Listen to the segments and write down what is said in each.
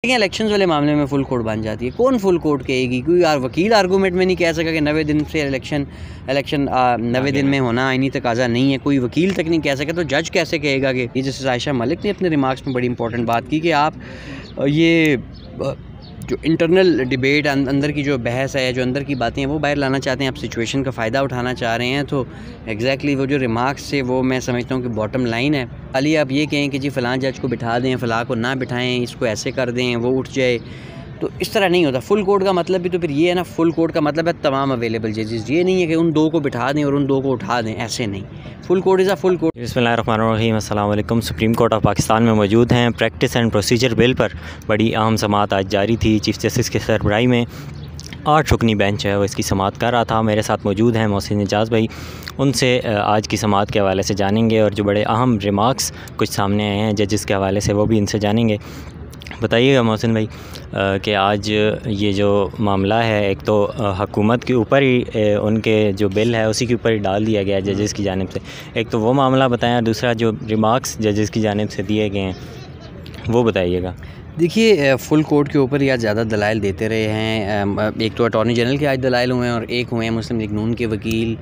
देखिए इलेक्शंस वाले मामले में फुल कोर्ट बन जाती है। कौन फुल कोर्ट कहेगी? कोई वकील आर्गूमेंट में नहीं कह सका कि 90 दिन से इलेक्शन 90 दिन में होना आईनी तकाजा नहीं है। कोई वकील तक नहीं कह सके तो जज कैसे कहेगा? कि ये जस्टिस आयशा मलिक ने अपने रिमार्क्स में बड़ी इंपॉर्टेंट बात की कि आप ये जो इंटरनल डिबेट अंदर की जो बहस है, जो अंदर की बातें हैं, वो बाहर लाना चाहते हैं, आप सिचुएशन का फ़ायदा उठाना चाह रहे हैं। तो एग्जैक्टली वो जो रिमार्क्स थे वो मैं समझता हूँ कि बॉटम लाइन है। खाली आप ये कहें कि जी फ़लाँ जज को बिठा दें, फ़लाँ को ना बिठाएं, इसको ऐसे कर दें, वो उठ जाए, तो इस तरह नहीं होता। फुल कोर्ट का मतलब भी तो फिर ये है ना, फुल कोर्ट का मतलब है तमाम अवेलेबल जजेस। ये नहीं है कि उन दो को बिठा दें और उन दो को उठा दें, ऐसे नहीं। Full court is a full court. बिस्मिल्लाहिर्रहमानिर्रहीम, अस्सलाम वालेकुम। सुप्रीम कोर्ट ऑफ पाकिस्तान में मौजूद हैं। प्रैक्टिस एंड प्रोसीजर बिल पर बड़ी अहम समाअत आज जारी थी। चीफ़ जस्टिस के सरबराही में 8 रुकनी बेंच है वो इसकी समाअत कर रहा था। मेरे साथ मौजूद हैं मोहसिन एजाज़ भाई, उनसे आज की समाअत के हवाले से जानेंगे और जो बड़े अहम रिमार्क्स कुछ सामने आए हैं जजेस के हवाले से वो भी इनसे जानेंगे। बताइएगा मोहसिन भाई कि आज ये जो मामला है, एक तो हुकूमत के ऊपर ही उनके जो बिल है उसी के ऊपर ही डाल दिया गया है जजेस की जानिब से। एक तो वो मामला बताएं, दूसरा जो रिमार्क्स जजेस की जानिब से दिए गए हैं वो बताइएगा। देखिए फुल कोर्ट के ऊपर ही आज ज़्यादा दलाइल देते रहे हैं। एक तो अटॉर्नी जनरल के आज दलाइल हुए हैं और एक हुए हैं मुस्लिम लीग नून के वकील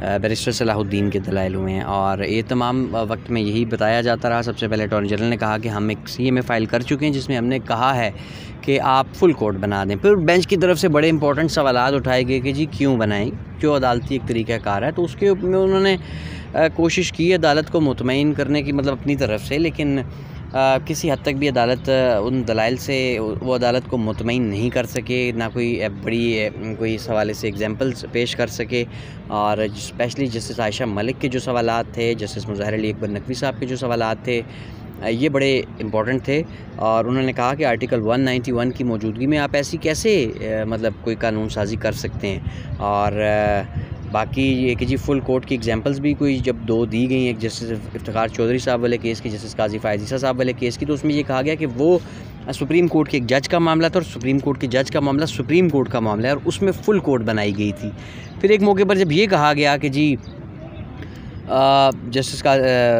बैरिस्टर सलाहुद्दीन के दलाइल हुए हैं। और ये तमाम वक्त में यही बताया जाता रहा। सबसे पहले अटॉर्नी जनरल ने कहा कि हम एक CA में फ़ाइल कर चुके हैं जिसमें हमने कहा है कि आप फुल कोर्ट बना दें। फिर बेंच की तरफ से बड़े इंपॉर्टेंट सवालात उठाए गए कि जी क्यों बनाएं, क्यों अदालती एक तरीक़ाकार है। तो उसके में उन्होंने कोशिश की अदालत को मुतमईन करने की, मतलब अपनी तरफ से, लेकिन किसी हद तक भी अदालत उन दलाइल से वो अदालत को मुतमईन नहीं कर सके, ना कोई बड़ी कोई इस हवाले से एग्जांपल्स पेश कर सके। और स्पेशली जस्टिस आयशा मलिक के जो सवालात थे, जस्टिस मुज़ाहिर अली अकबर नकवी साहब के जो सवालात थे, ये बड़े इंपॉर्टेंट थे। और उन्होंने कहा कि आर्टिकल 191 की मौजूदगी में आप ऐसी कैसे मतलब कोई कानून साजी कर सकते हैं। और बाकी ये कि जी फुल कोर्ट की एग्जांपल्स भी कोई जब दो दी गई, एक जस्टिस इफ्तिखार चौधरी साहब वाले केस की, जस्टिस काजी फ़ायज़ ईसा साहब वाले केस की, तो उसमें ये कहा गया कि वो सुप्रीम कोर्ट के एक जज का मामला था और सुप्रीम कोर्ट के जज का मामला सुप्रीम कोर्ट का मामला है और उसमें फ़ुल कोर्ट बनाई गई थी। फिर एक मौके पर जब ये कहा गया कि जी जस्टिस का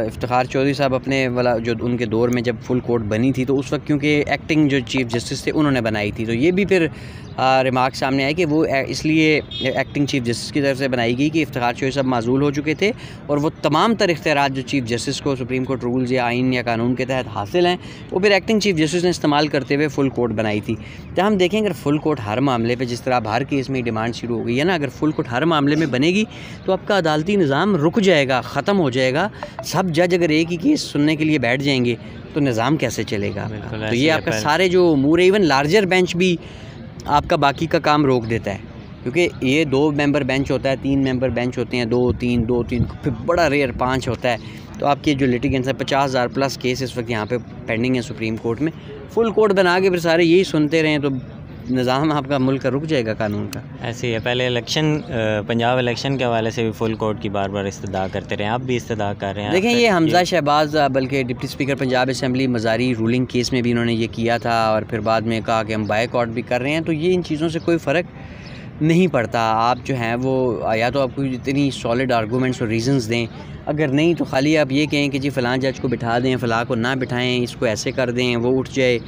इफ्तिखार चौधरी साहब अपने वाला जो उनके दौर में जब फुल कोर्ट बनी थी तो उस वक्त क्योंकि एक्टिंग जो चीफ़ जस्टिस थे उन्होंने बनाई थी, तो ये भी फिर रिमार्क सामने आए कि वो इसलिए एक्टिंग चीफ़ जस्टिस की तरफ से बनाई गई कि इफ्तिखार चौधरी साहब माजूल हो चुके थे और वो तमाम तर इख्तियारात जो चीफ़ जस्टिस को सुप्रीम कोर्ट रूल्स या आइन या कानून के तहत हासिल हैं वो फिर एक्टिंग चीफ़ जस्टिस ने इस्तेमाल करते हुए फुल कोर्ट बनाई थी। जब हम देखें अगर फुल कोर्ट हर मामले पर, जिस तरह अब हर केस में डिमांड शुरू हो गई है ना, अगर फुल कोर्ट हर मामले में बनेगी तो आपका अदालती निज़ाम रुक जाएगा, ख़त्म हो जाएगा। सब जज अगर एक ही केस सुनने के लिए बैठ जाएंगे तो निज़ाम कैसे चलेगा? तो ये आपका सारे जो उमूर है, इवन लार्जर बेंच भी आपका बाकी का काम रोक देता है, क्योंकि ये 2 मेंबर बेंच होता है, 3 मेंबर बेंच होते हैं, 2-3 फिर बड़ा रेयर 5 होता है। तो आपके जो लिटिगेंट्स हैं 50,000 प्लस केस इस वक्त यहाँ पे पेंडिंग है सुप्रीम कोर्ट में। फुल कोर्ट बना के फिर सारे यही सुनते रहें तो निज़ाम आपका मुल्क का रुक जाएगा कानून का। ऐसे ही है। पहले पंजाब इलेक्शन के हवाले से भी फुल कोर्ट की बार बार इस्तदा करते रहे, आप भी इस्तदा कर रहे हैं। देखें ये हमजा शहबाज, बल्कि deputy speaker Punjab assembly Mazari ruling case में भी इन्होंने ये किया था और फिर बाद में कहा कि हम बायकॉट भी कर रहे हैं। तो ये इन चीज़ों से कोई फ़र्क नहीं पड़ता। आप जो हैं वो या तो आपको इतनी सॉलिड आर्गूमेंट्स और रीज़न्स दें, अगर नहीं तो खाली आप ये कहें कि जी फ़लाँ जज को बिठा दें, फ़लाँ को ना बिठाएं, इसको ऐसे कर दें, वो उठ जाए,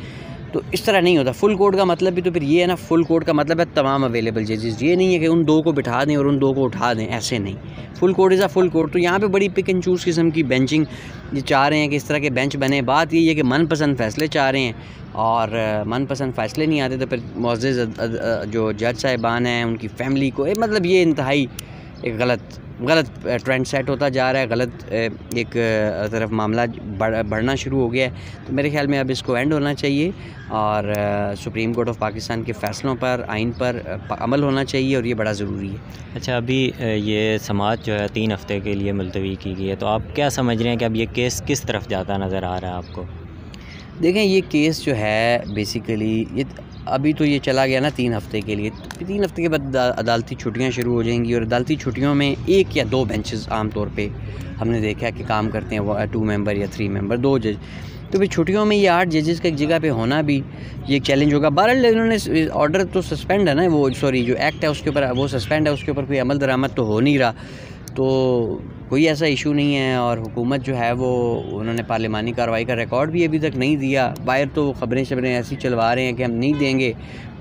तो इस तरह नहीं होता। फुल कोर्ट का मतलब भी तो फिर ये है ना, फुल कोर्ट का मतलब है तमाम अवेलेबल जजेस। ये नहीं है कि उन दो को बिठा दें और उन दो को उठा दें, ऐसे नहीं। Full court is a full court. तो यहाँ पे बड़ी पिक एंड चूज़ किस्म की बेंचिंग ये चाह रहे हैं कि इस तरह के बेंच बने। बात ये है कि मनपसंद फ़ैसले चाह रहे हैं और मनपसंद फ़ैसले नहीं आते तो फिर मुअज़्ज़ज़ जो जज साहिबान हैं उनकी फ़ैमिली को मतलब ये इंतहाई एक गलत ट्रेंड सेट होता जा रहा है, गलत एक तरफ मामला बढ़ना शुरू हो गया है। तो मेरे ख्याल में अब इसको एंड होना चाहिए और सुप्रीम कोर्ट ऑफ पाकिस्तान के फ़ैसलों पर, आइन पर अमल होना चाहिए और ये बड़ा ज़रूरी है। अच्छा, अभी ये समाअत जो है 3 हफ़्ते के लिए मुलतवी की गई है, तो आप क्या समझ रहे हैं कि अब ये केस किस तरफ जाता नज़र आ रहा है आपको? देखें ये केस जो है बेसिकली ये अभी तो ये चला गया ना 3 हफ़्ते के लिए। 3 हफ़्ते के बाद अदालती छुट्टियां शुरू हो जाएंगी और अदालती छुट्टियों में 1 या 2 बेंचेस आम तौर पे हमने देखा कि काम करते हैं, वो 2 मेंबर या 3 मेंबर 2 जज। तो फिर छुट्टियों में ये 8 जजेस का एक जगह पे होना भी ये एक चैलेंज होगा। बहरहाल इन्होंने ऑर्डर तो सस्पेंड है ना, वो सॉरी जो एक्ट है उसके ऊपर वो सस्पेंड है, उसके ऊपर कोई अमल दरामद तो हो नहीं रहा। तो कोई ऐसा इशू नहीं है। और हुकूमत जो है वो उन्होंने पार्लिमानी कार्रवाई का रिकॉर्ड भी अभी तक नहीं दिया। बाहर तो खबरें ऐसी चलवा रहे हैं कि हम नहीं देंगे,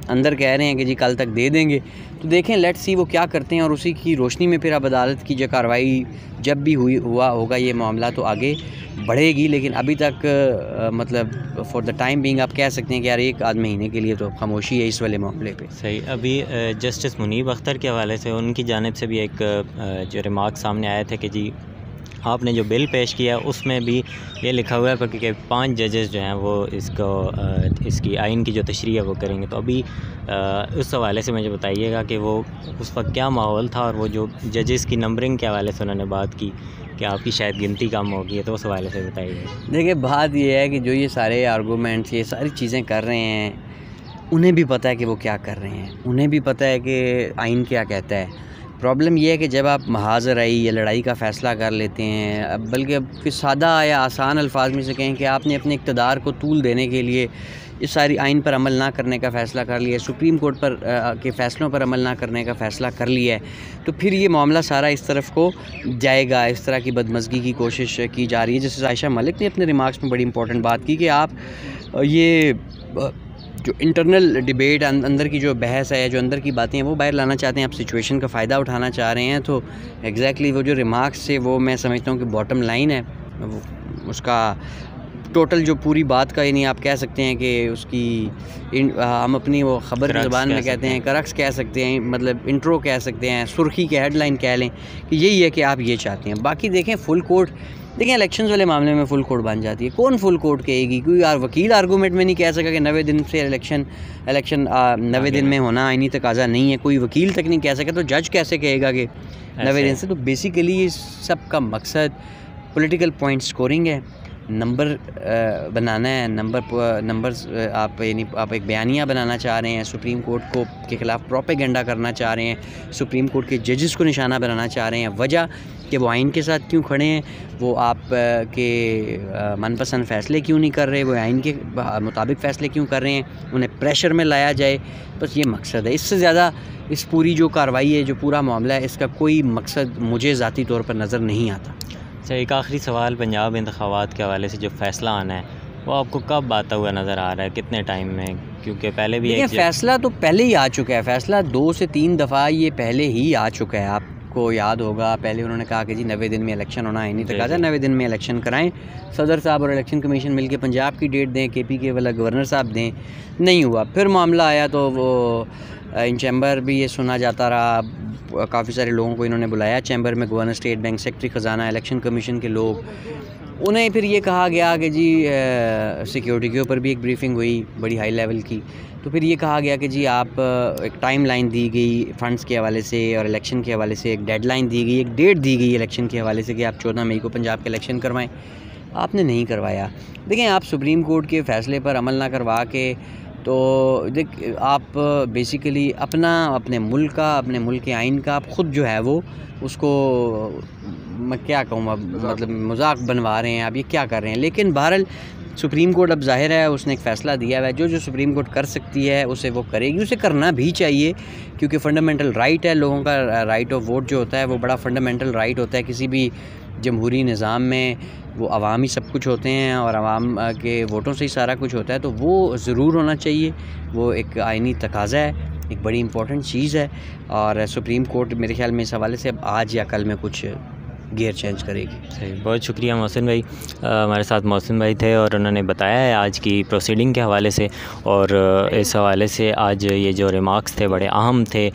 अंदर कह रहे हैं कि जी कल तक दे देंगे। तो देखें, लेट्स सी वो क्या करते हैं, और उसी की रोशनी में फिर अब अदालत की जो कार्रवाई जब भी हुआ होगा ये मामला तो आगे बढ़ेगी। लेकिन अभी तक मतलब फॉर द टाइम बीइंग आप कह सकते हैं कि यार एक आध महीने के लिए तो खामोशी है इस वाले मामले पे। सही। अभी जस्टिस मुनीब अख्तर के हवाले से उनकी जानिब से भी एक जो रिमार्क सामने आए थे कि जी आपने जो बिल पेश किया उसमें भी ये लिखा हुआ है कि 5 जजेस जो हैं वो इसकी आइन की जो तशरीह है वो करेंगे। तो अभी उस हवाले से मुझे बताइएगा कि वो उस वक्त क्या माहौल था, और वो जो जजेस की नंबरिंग के हवाले से उन्होंने बात की कि आपकी शायद गिनती कम होगी, तो उस हवाले से बताइए। देखिए, बात ये है कि जो ये सारे आर्गूमेंट्स, ये सारी चीज़ें कर रहे हैं, उन्हें भी पता है कि वो क्या कर रहे हैं, उन्हें भी पता है कि आइन क्या कहता है। प्रॉब्लम ये है कि जब आप महाजराई या लड़ाई का फ़ैसला कर लेते हैं, बल्कि अब सादा या आसान अल्फाज में से कहें कि आपने अपने इक़्तिदार को तूल देने के लिए इस सारी आइन पर अमल ना करने का फ़ैसला कर लिया है, सुप्रीम कोर्ट पर के फ़ैसलों पर अमल ना करने का फ़ैसला कर लिया है, तो फिर ये मामला सारा इस तरफ को जाएगा। इस तरह की बदमज़गी की कोशिश की जा रही है। जैसे आयशा मलिक ने अपने रिमार्क्स में बड़ी इंपॉर्टेंट बात की कि आप ये जो इंटरनल डिबेट, अंदर की जो बहस है, जो अंदर की बातें हैं वो बाहर लाना चाहते हैं, आप सिचुएशन का फ़ायदा उठाना चाह रहे हैं। तो एग्जैक्टली वो जो रिमार्क्स थे वो मैं समझता हूँ कि बॉटम लाइन है उसका, टोटल जो पूरी बात का, यानी आप कह सकते हैं कि उसकी हम अपनी वो ख़बर की ज़बान में कहते हैं करक्स कह सकते हैं, मतलब इंट्रो कह सकते हैं, सुर्खी के हेडलाइन कह लें कि यही है कि आप ये चाहते हैं। बाकी देखें फुल कोर्ट, देखें इलेक्शंस वाले मामले में फुल कोर्ट बन जाती है। कौन फुल कोर्ट कहेगी? कोई वकील आर्गूमेंट में नहीं कह सका कि 90 दिन से इलेक्शन 90 दिन में होना आईनी तकाजा नहीं है, कोई वकील तक नहीं कह सका, तो जज कैसे कहेगा कि 90 दिन से? तो बेसिकली ये सब का मकसद पॉलिटिकल पॉइंट स्कोरिंग है, नंबर बनाना है, नंबर्स आप यानी आप एक बयानिया बनाना चाह रहे हैं, सुप्रीम कोर्ट को के ख़िलाफ़ प्रोपेगेंडा करना चाह रहे हैं, सुप्रीम कोर्ट के जजेस को निशाना बनाना चाह रहे हैं। वजह कि वो आइन के साथ क्यों खड़े हैं, वो आप के मनपसंद फ़ैसले क्यों नहीं कर रहे, वो आइन के मुताबिक फ़ैसले क्यों कर रहे हैं, उन्हें प्रेशर में लाया जाए, बस ये मकसद है। इससे ज़्यादा इस पूरी जो कार्रवाई है, जो पूरा मामला है, इसका कोई मकसद मुझे ज़ाती तौर पर नज़र नहीं आता। अच्छा, एक आखिरी सवाल, पंजाब इंतखाबात के हवाले से जो फ़ैसला आना है वो आपको कब आता हुआ नज़र आ रहा है, कितने टाइम में? क्योंकि पहले भी एक फ़ैसला तो पहले ही आ चुका है, फ़ैसला 2 से 3 दफ़ा ये पहले ही आ चुका है। आपको याद होगा पहले उन्होंने कहा कि जी 90 दिन में इलेक्शन होना है, नहीं तो कहा 90 दिन में इलेक्शन कराएं, सदर साहब और इलेक्शन कमीशन मिलकर पंजाब की डेट दें, KP के वाला गवर्नर साहब दें, नहीं हुआ। फिर मामला आया तो वो इन चैम्बर भी ये सुना जाता रहा, काफ़ी सारे लोगों को इन्होंने बुलाया चैम्बर में, गवर्नर, स्टेट बैंक, सेक्रेटरी ख़जाना, इलेक्शन कमीशन के लोग, उन्हें फिर ये कहा गया कि जी सिक्योरिटी के ऊपर भी एक ब्रीफिंग हुई बड़ी हाई लेवल की, तो फिर ये कहा गया कि जी आप एक टाइम लाइन दी गई फ़ंड्स के हवाले से और इलेक्शन के हवाले से, एक डेडलाइन दी गई, एक डेट दी गई इलेक्शन के हवाले से कि आप 14 मई को पंजाब के इलेक्शन करवाएं, आपने नहीं करवाया। देखें, आप सुप्रीम कोर्ट के फ़ैसले पर अमल ना करवा के तो आप बेसिकली अपने मुल्क का, अपने मुल्क के आइन का आप ख़ुद जो है वो उसको मैं क्या कहूँ, मतलब मजाक बनवा रहे हैं आप, ये क्या कर रहे हैं। लेकिन बहरहाल सुप्रीम कोर्ट अब जाहिर है उसने एक फ़ैसला दिया है, जो सुप्रीम कोर्ट कर सकती है उसे वो करेगी, उसे करना भी चाहिए, क्योंकि फ़ंडामेंटल राइट है लोगों का। राइट ऑफ वोट जो होता है वो बड़ा फ़ंडामेंटल राइट होता है किसी भी जमहूरी निज़ाम में, वो अवाम ही सब कुछ होते हैं और अवाम के वोटों से ही सारा कुछ होता है, तो वो ज़रूर होना चाहिए। वो एक आइनी तकाज़ा है, एक बड़ी इंपॉर्टेंट चीज़ है, और सुप्रीम कोर्ट मेरे ख्याल में इस हवाले से अब आज या कल में कुछ गियर चेंज करेगी। सही, बहुत शुक्रिया मोहसिन भाई। हमारे साथ मोहसिन भाई थे और उन्होंने बताया है आज की प्रोसीडिंग के हवाले से, और इस हवाले से आज ये जो रिमार्क्स थे बड़े अहम थे।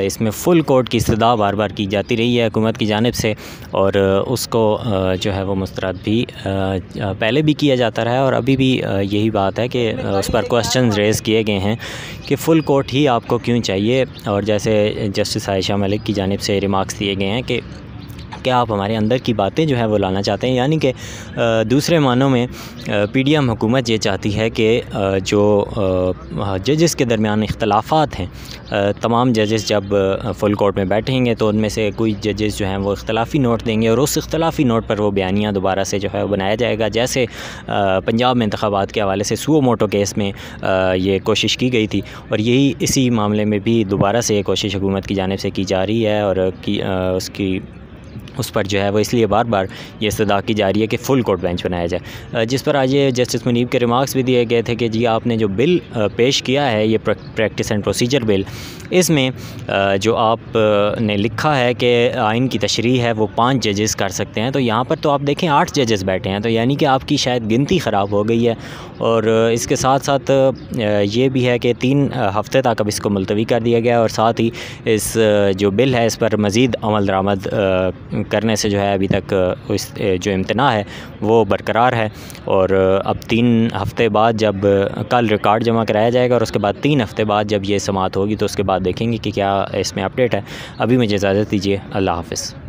इसमें फ़ुल कोर्ट की इस्तदा बार बार की जाती रही है हुकूमत की जानिब से, और उसको जो है वो मुस्तरद भी पहले भी किया जाता रहा है, और अभी भी यही बात है कि उस पर क्वेश्चन रेज़ किए गए हैं कि फ़ुल कोर्ट ही आपको क्यों चाहिए। और जैसे जस्टिस आयशा मलिक की जानिब से रिमार्क्स दिए गए हैं कि क्या आप हमारे अंदर की बातें जो है वो लाना चाहते हैं, यानी कि दूसरे मानों में PDM हुकूमत ये चाहती है कि जो जजेस के दरमियान इख्तलाफात हैं, तमाम जजेस जब फुल कोर्ट में बैठेंगे तो उनमें से कोई जजेस जो हैं वो इख्तलाफी नोट देंगे, और उस इख्तलाफी नोट पर वो बयानिया दोबारा से जो है वो बनाया जाएगा। जैसे पंजाब में इंतखाबात के हवाले से सुओ मोटो केस में ये कोशिश की गई थी, और यही इसी मामले में भी दोबारा से ये कोशिश हुकूमत की जानिब से की जा रही है, और उसकी उस पर जो है वो इसलिए बार बार ये इस्तदा की जा रही है कि फ़ुल कोर्ट बेंच बनाया जाए। जिस पर आज ये जस्टिस मुनीब के रिमार्क्स भी दिए गए थे कि जी आपने जो बिल पेश किया है, ये प्रैक्टिस एंड प्रोसीजर बिल, इसमें जो आप ने लिखा है कि आइन की तशरीह है वो 5 जजेस कर सकते हैं, तो यहाँ पर तो आप देखें 8 जजेस बैठे हैं, तो यानी कि आपकी शायद गिनती ख़राब हो गई है। और इसके साथ साथ ये भी है कि 3 हफ़्ते तक अब इसको मुलतवी कर दिया गया, और साथ ही इस जो बिल है इस पर मज़ीद अमल दरामद करने से जो है अभी तक इस जो इम्तना है वो बरकरार है। और अब 3 हफ़्ते बाद जब कल रिकॉर्ड जमा कराया जाएगा और उसके बाद 3 हफ़्ते बाद जब ये समाअत होगी तो उसके बाद देखेंगे कि क्या इसमें अपडेट है। अभी मुझे इजाज़त दीजिए, अल्लाह हाफ़िज़।